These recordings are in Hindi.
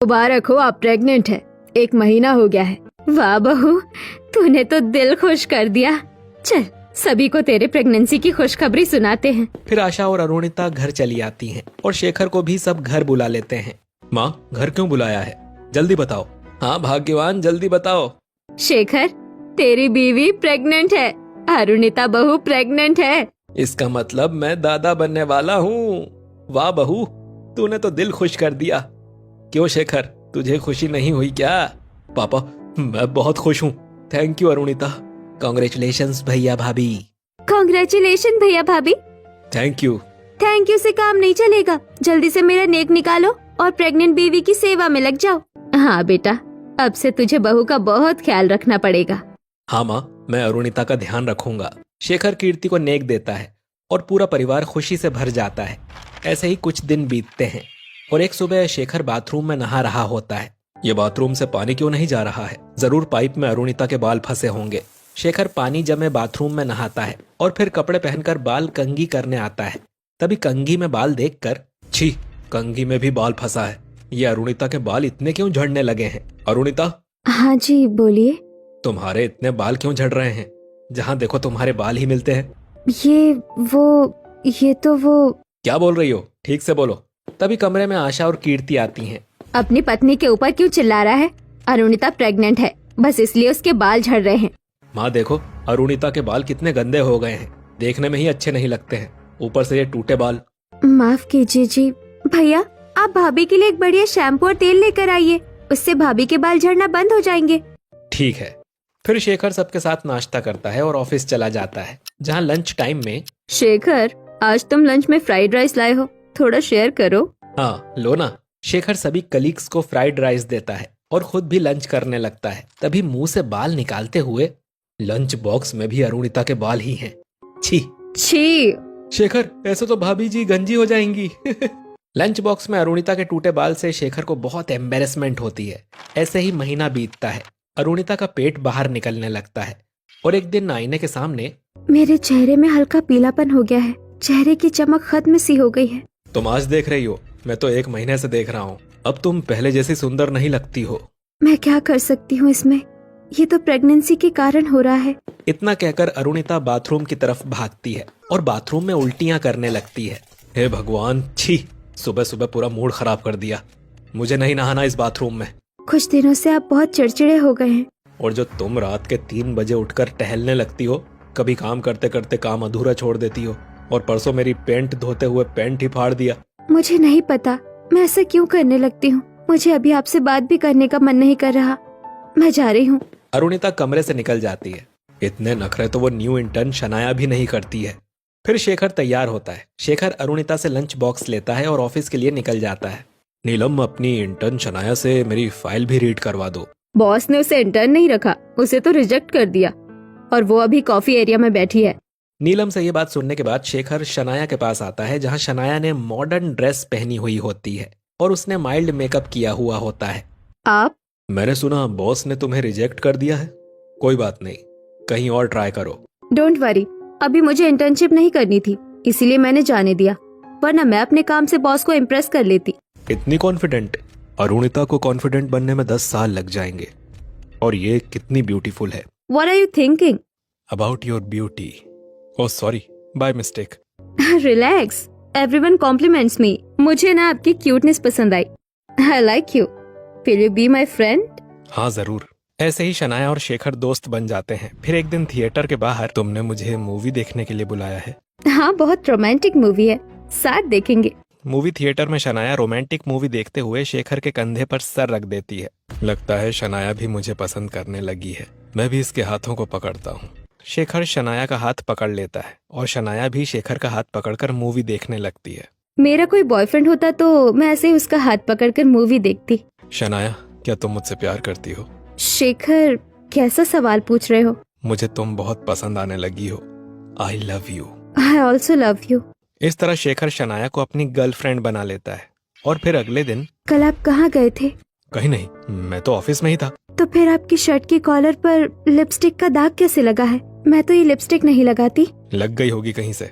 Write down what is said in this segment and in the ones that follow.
मुबारक हो, आप प्रेग्नेंट है। 1 महीना हो गया है। वाह बहू, तूने तो दिल खुश कर दिया। चल सभी को तेरे प्रेगनेंसी की खुशखबरी सुनाते हैं। फिर आशा और अरुणिता घर चली आती हैं और शेखर को भी सब घर बुला लेते हैं। माँ, घर क्यों बुलाया है? जल्दी बताओ। हाँ भाग्यवान, जल्दी बताओ। शेखर, तेरी बीवी प्रेग्नेंट है। अरुणिता बहू प्रेग्नेंट है। इसका मतलब मैं दादा बनने वाला हूँ। वाह बहू, तूने तो दिल खुश कर दिया। क्यों शेखर, तुझे खुशी नहीं हुई क्या? पापा, मैं बहुत खुश हूँ। Thank you Arunita. कॉन्ग्रेचुलेशंस भैया भाभी। कॉन्ग्रेचुलेशन भैया भाभी। Thank you. थैंक यू से काम नहीं चलेगा। जल्दी से मेरा नेक निकालो और प्रेग्नेंट बीवी की सेवा में लग जाओ। हाँ बेटा, अब से तुझे बहू का बहुत ख्याल रखना पड़ेगा। हाँ माँ, मैं अरुणिता का ध्यान रखूंगा। शेखर कीर्ति को नेक देता है और पूरा परिवार खुशी से भर जाता है। ऐसे ही कुछ दिन बीतते हैं और एक सुबह शेखर बाथरूम में नहा रहा होता है। ये बाथरूम से पानी क्यों नहीं जा रहा है? जरूर पाइप में अरुणिता के बाल फंसे होंगे। शेखर पानी जमे बाथरूम में नहाता है और फिर कपड़े पहनकर बाल कंघी करने आता है। तभी कंघी में बाल देखकर, छी, कंघी में भी बाल फंसा है। ये अरुणिता के बाल इतने क्यों झड़ने लगे हैं? अरुणिता। हाँ जी बोलिए। तुम्हारे इतने बाल क्यों झड़ रहे हैं? जहाँ देखो तुम्हारे बाल ही मिलते हैं। ये तो वो। क्या बोल रही हो? ठीक से बोलो। तभी कमरे में आशा और कीर्ति आती हैं। अपनी पत्नी के ऊपर क्यों चिल्ला रहा है? अरुणिता प्रेग्नेंट है, बस इसलिए उसके बाल झड़ रहे हैं। माँ देखो, अरुणिता के बाल कितने गंदे हो गए हैं। देखने में ही अच्छे नहीं लगते हैं, ऊपर से ये टूटे बाल। माफ कीजिए जी। भैया, आप भाभी के लिए एक बढ़िया शैम्पू और तेल लेकर आइए, उससे भाभी के बाल झड़ना बंद हो जाएंगे। ठीक है। फिर शेखर सबके साथ नाश्ता करता है और ऑफिस चला जाता है, जहाँ लंच टाइम में। शेखर, आज तुम लंच में फ्राइड राइस लाए हो, थोड़ा शेयर करो। हाँ लो ना। शेखर सभी कलीग्स को फ्राइड राइस देता है और खुद भी लंच करने लगता है। तभी मुंह से बाल निकालते हुए, लंच बॉक्स में भी अरुणिता के बाल ही हैं। छी छी। शेखर, ऐसे तो भाभी जी गंजी हो जाएंगी। लंच बॉक्स में अरुणिता के टूटे बाल से शेखर को बहुत एम्बेरसमेंट होती है। ऐसे ही महीना बीतता है। अरुणिता का पेट बाहर निकलने लगता है और एक दिन आईने के सामने, मेरे चेहरे में हल्का पीलापन हो गया है, चेहरे की चमक खत्म सी हो गई है। तुम आज देख रही हो, मैं तो 1 महीने से देख रहा हूँ। अब तुम पहले जैसी सुंदर नहीं लगती हो। मैं क्या कर सकती हूँ इसमें, ये तो प्रेगनेंसी के कारण हो रहा है। इतना कहकर अरुणिता बाथरूम की तरफ भागती है और बाथरूम में उल्टियां करने लगती है। हे भगवान, छी, सुबह सुबह पूरा मूड खराब कर दिया। मुझे नहीं नहाना इस बाथरूम में। कुछ दिनों से आप बहुत चिड़चिड़े हो गए हैं। और जो तुम रात के 3 बजे उठकर टहलने लगती हो, कभी काम करते करते काम अधूरा छोड़ देती हो, और परसों मेरी पेंट धोते हुए पेंट ही फाड़ दिया। मुझे नहीं पता मैं ऐसा क्यों करने लगती हूँ। मुझे अभी आपसे बात भी करने का मन नहीं कर रहा। मैं जा रही हूँ। अरुणिता कमरे से निकल जाती है। इतने नखरे तो वो न्यू इंटर्न शनाया भी नहीं करती है। फिर शेखर तैयार होता है। शेखर अरुणिता से लंच बॉक्स लेता है और ऑफिस के लिए निकल जाता है। नीलम, अपनी इंटर्न शनाया से मेरी फाइल भी रीड करवा दो। बॉस ने उसे इंटर्न नहीं रखा, उसे तो रिजेक्ट कर दिया, और वो अभी कॉफी एरिया में बैठी है। नीलम से ये बात सुनने के बाद शेखर शनाया के पास आता है, जहाँ शनाया ने मॉडर्न ड्रेस पहनी हुई होती है और उसने माइल्ड मेकअप किया हुआ होता है। आप? मैंने सुना बॉस ने तुम्हें रिजेक्ट कर दिया है। कोई बात नहीं, कहीं और ट्राई करो। डोंट वरी, अभी मुझे इंटर्नशिप नहीं करनी थी, इसीलिए मैंने जाने दिया, वरना मैं अपने काम से बॉस को इम्प्रेस कर लेती। इतनी कॉन्फिडेंट? अरुणिता को कॉन्फिडेंट बनने में 10 साल लग जाएंगे। और ये कितनी ब्यूटीफुल है। What are you thinking? About your beauty. Oh sorry, by mistake. Relax. Everyone compliments me. मुझे ना आपकी क्यूटनेस पसंद आई। I like you. Will you be my friend? हाँ जरूर। ऐसे ही शनाया और शेखर दोस्त बन जाते हैं। फिर एक दिन थिएटर के बाहर, तुमने मुझे मूवी देखने के लिए बुलाया है। हाँ, बहुत रोमांटिक मूवी है, साथ देखेंगे। मूवी थिएटर में शनाया रोमांटिक मूवी देखते हुए शेखर के कंधे पर सर रख देती है। लगता है शनाया भी मुझे पसंद करने लगी है। मैं भी इसके हाथों को पकड़ता हूँ। शेखर शनाया का हाथ पकड़ लेता है और शनाया भी शेखर का हाथ पकड़कर मूवी देखने लगती है। मेरा कोई बॉयफ्रेंड होता तो मैं ऐसे ही उसका हाथ पकड़कर मूवी देखती। शनाया, क्या तुम मुझसे प्यार करती हो? शेखर, कैसा सवाल पूछ रहे हो? मुझे तुम बहुत पसंद आने लगी हो। I love you. I also love you. इस तरह शेखर शनाया को अपनी गर्लफ्रेंड बना लेता है। और फिर अगले दिन, कल आप कहाँ गए थे? कहीं नहीं, मैं तो ऑफिस में ही था। तो फिर आपकी शर्ट की कॉलर पर लिपस्टिक का दाग कैसे लगा है? मैं तो ये लिपस्टिक नहीं लगाती। लग गई होगी कहीं से।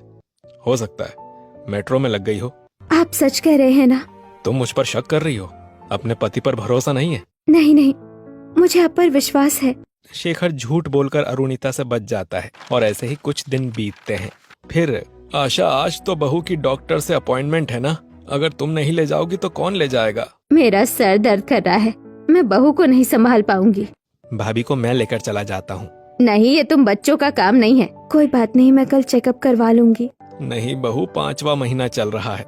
हो सकता है मेट्रो में लग गई हो। आप सच कह रहे हैं ना? तुम मुझ पर शक कर रही हो? अपने पति पर भरोसा नहीं है? नहीं नहीं, मुझे आप पर विश्वास है। शेखर झूठ बोलकर अरुणिता से बच जाता है और ऐसे ही कुछ दिन बीतते हैं। फिर आशा, आज तो बहू की डॉक्टर से अपॉइंटमेंट है ना, अगर तुम नहीं ले जाओगी तो कौन ले जाएगा? मेरा सर दर्द कर रहा है, मैं बहू को नहीं संभाल पाऊंगी। भाभी को मैं लेकर चला जाता हूँ। नहीं, ये तुम बच्चों का काम नहीं है। कोई बात नहीं, मैं कल चेकअप करवा लूंगी। नहीं बहू, 5वां महीना चल रहा है,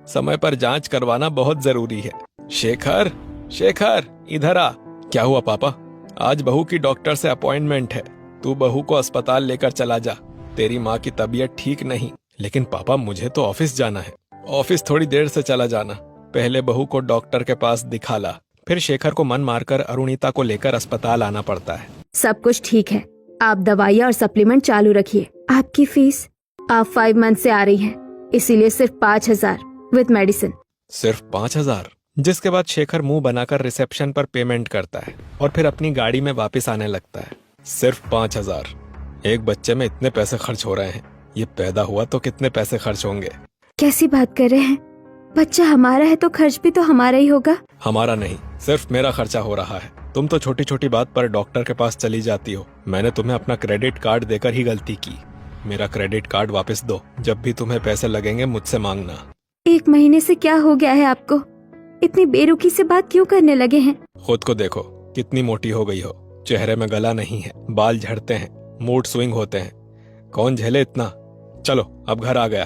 समय पर जांच करवाना बहुत जरूरी है। शेखर, शेखर इधर आ। क्या हुआ पापा? आज बहू की डॉक्टर से अपॉइंटमेंट है, तू बहू को अस्पताल लेकर चला जा। तेरी माँ की तबीयत ठीक नहीं। लेकिन पापा, मुझे तो ऑफिस जाना है। ऑफिस थोड़ी देर से चला जाना, पहले बहू को डॉक्टर के पास दिखा ला। फिर शेखर को मन मारकर अरुणिता को लेकर अस्पताल आना पड़ता है। सब कुछ ठीक है, आप दवाइयाँ और सप्लीमेंट चालू रखिए। आपकी फीस, आप 5 मंथ से आ रही हैं, इसीलिए सिर्फ 5,000 विद मेडिसिन। सिर्फ 5,000? जिसके बाद शेखर मुंह बनाकर रिसेप्शन पर पेमेंट करता है और फिर अपनी गाड़ी में वापस आने लगता है। सिर्फ 5,000? एक बच्चे में इतने पैसे खर्च हो रहे हैं, ये पैदा हुआ तो कितने पैसे खर्च होंगे? कैसी बात कर रहे हैं? बच्चा हमारा है तो खर्च भी तो हमारा ही होगा। हमारा नहीं, सिर्फ मेरा खर्चा हो रहा है। तुम तो छोटी छोटी बात पर डॉक्टर के पास चली जाती हो। मैंने तुम्हें अपना क्रेडिट कार्ड देकर ही गलती की। मेरा क्रेडिट कार्ड वापस दो, जब भी तुम्हें पैसे लगेंगे मुझसे मांगना। 1 महीने से क्या हो गया है आपको? इतनी बेरुखी से बात क्यों करने लगे हैं? खुद को देखो, कितनी मोटी हो गई हो। चेहरे में गला नहीं है, बाल झड़ते हैं, मूड स्विंग होते हैं। कौन झेले इतना? चलो अब घर आ गया,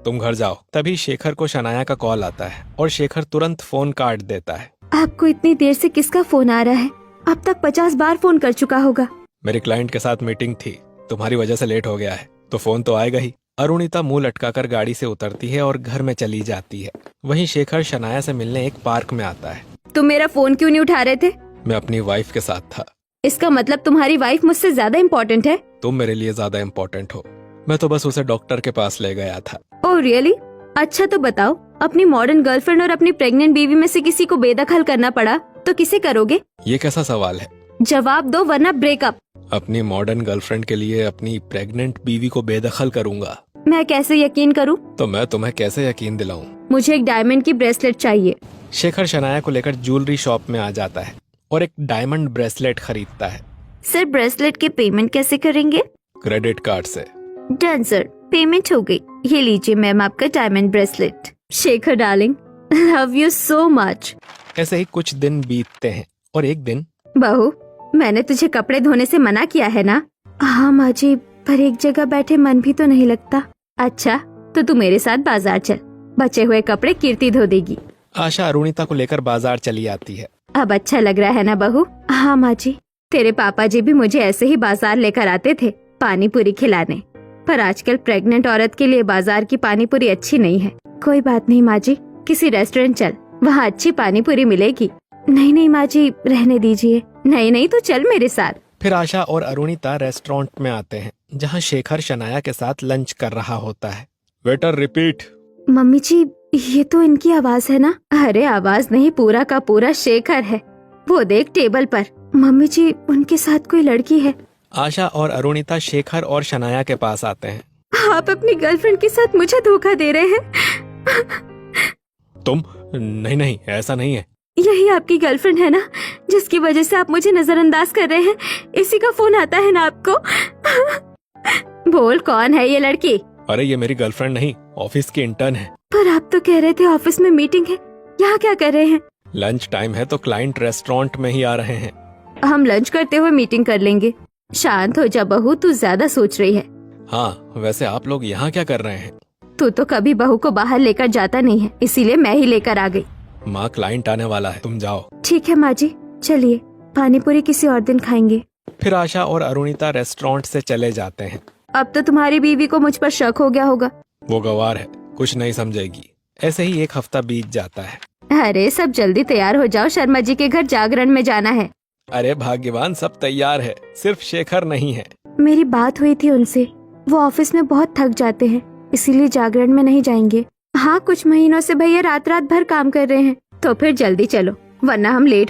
तुम घर जाओ। तभी शेखर को शनाया का कॉल आता है और शेखर तुरंत फोन काट देता है। आपको इतनी देर से किसका फोन आ रहा है? अब तक 50 बार फोन कर चुका होगा। मेरे क्लाइंट के साथ मीटिंग थी, तुम्हारी वजह से लेट हो गया है, तो फोन तो आएगा ही। अरुणिता मुंह लटकाकर गाड़ी से उतरती है और घर में चली जाती है। वहीं शेखर शनाया से मिलने एक पार्क में आता है। तुम मेरा फोन क्यों नहीं उठा रहे थे? मैं अपनी वाइफ के साथ था। इसका मतलब तुम्हारी वाइफ मुझसे ज्यादा इम्पोर्टेंट है? तुम मेरे लिए ज्यादा इम्पोर्टेंट हो। मैं तो बस उसे डॉक्टर के पास ले गया था। Oh really? अच्छा तो बताओ, अपनी मॉडर्न गर्लफ्रेंड और अपनी प्रेग्नेंट बीवी में से किसी को बेदखल करना पड़ा तो किसे करोगे? ये कैसा सवाल है? जवाब दो वरना ब्रेकअप। अपनी मॉडर्न गर्लफ्रेंड के लिए अपनी प्रेग्नेंट बीवी को बेदखल करूंगा? मैं कैसे यकीन करूं? तो मैं तुम्हें कैसे यकीन दिलाऊं? मुझे एक डायमंड की ब्रेसलेट चाहिए। शेखर शनाया को लेकर ज्वेलरी शॉप में आ जाता है और एक डायमंड ब्रेसलेट खरीदता है। सर, ब्रेसलेट के पेमेंट कैसे करेंगे? क्रेडिट कार्ड से। डन सर, पेमेंट हो गई। ये लीजिए मैम आपका diamond bracelet. Shekhar darling, love you so much. ऐसे ही कुछ दिन बीतते हैं और एक दिन, बहू, मैंने तुझे कपड़े धोने से मना किया है ना? हाँ माँ जी, पर एक जगह बैठे मन भी तो नहीं लगता। अच्छा, तो तू मेरे साथ बाजार चल, बचे हुए कपड़े कीर्ति धो देगी। आशा अरुणिता को लेकर बाजार चली आती है। अब अच्छा लग रहा है ना बहू? हाँ माँ जी, तेरे पापा जी भी मुझे ऐसे ही बाजार लेकर आते थे पानी पूरी खिलाने, पर आजकल प्रेग्नेंट औरत के लिए बाजार की पानी पूरी अच्छी नहीं है। कोई बात नहीं माँ जी, किसी रेस्टोरेंट चल, वहाँ अच्छी पानी पूरी मिलेगी। नहीं नहीं माँ जी, रहने दीजिए। नहीं नहीं, तो चल मेरे साथ। फिर आशा और अरुणिता रेस्टोरेंट में आते हैं जहाँ शेखर शनाया के साथ लंच कर रहा होता है। Waiter repeat. मम्मी जी, ये तो इनकी आवाज है ना? अरे आवाज नहीं, पूरा का पूरा शेखर है। वो देख टेबल पर। मम्मी जी, उनके साथ कोई लड़की है। आशा और अरुणिता शेखर और शनाया के पास आते हैं। आप अपनी गर्लफ्रेंड के साथ मुझे धोखा दे रहे हैं। तुम? नहीं नहीं, ऐसा नहीं है। यही आपकी गर्लफ्रेंड है ना, जिसकी वजह से आप मुझे नजरअंदाज कर रहे हैं? इसी का फोन आता है ना आपको? बोल, कौन है ये लड़की? अरे ये मेरी गर्लफ्रेंड नहीं, ऑफिस की इंटर्न है। पर आप तो कह रहे थे ऑफिस में मीटिंग है, यहाँ क्या कर रहे हैं? लंच टाइम है तो क्लाइंट रेस्टोरेंट में ही आ रहे हैं। हम लंच करते हुए मीटिंग कर लेंगे। शांत हो जा बहू, तू ज्यादा सोच रही है। हाँ, वैसे आप लोग यहाँ क्या कर रहे हैं? तू तो कभी बहू को बाहर लेकर जाता नहीं है, इसीलिए मैं ही लेकर आ गई। माँ, क्लाइंट आने वाला है, तुम जाओ। ठीक है माँ जी, चलिए, पानी पूरी किसी और दिन खाएंगे। फिर आशा और अरुणिता रेस्टोरेंट से चले जाते हैं। अब तो तुम्हारी बीवी को मुझ पर शक हो गया होगा। वो गवार है, कुछ नहीं समझेगी। ऐसे ही एक हफ्ता बीत जाता है। अरे सब जल्दी तैयार हो जाओ, शर्मा जी के घर जागरण में जाना है। अरे भाग्यवान, सब तैयार है, सिर्फ शेखर नहीं है। मेरी बात हुई थी उनसे, वो ऑफिस में बहुत थक जाते हैं, इसीलिए जागरण में नहीं जाएंगे। हाँ, कुछ महीनों से भैया रात रात भर काम कर रहे हैं, तो फिर जल्दी चलो वरना हम लेट हो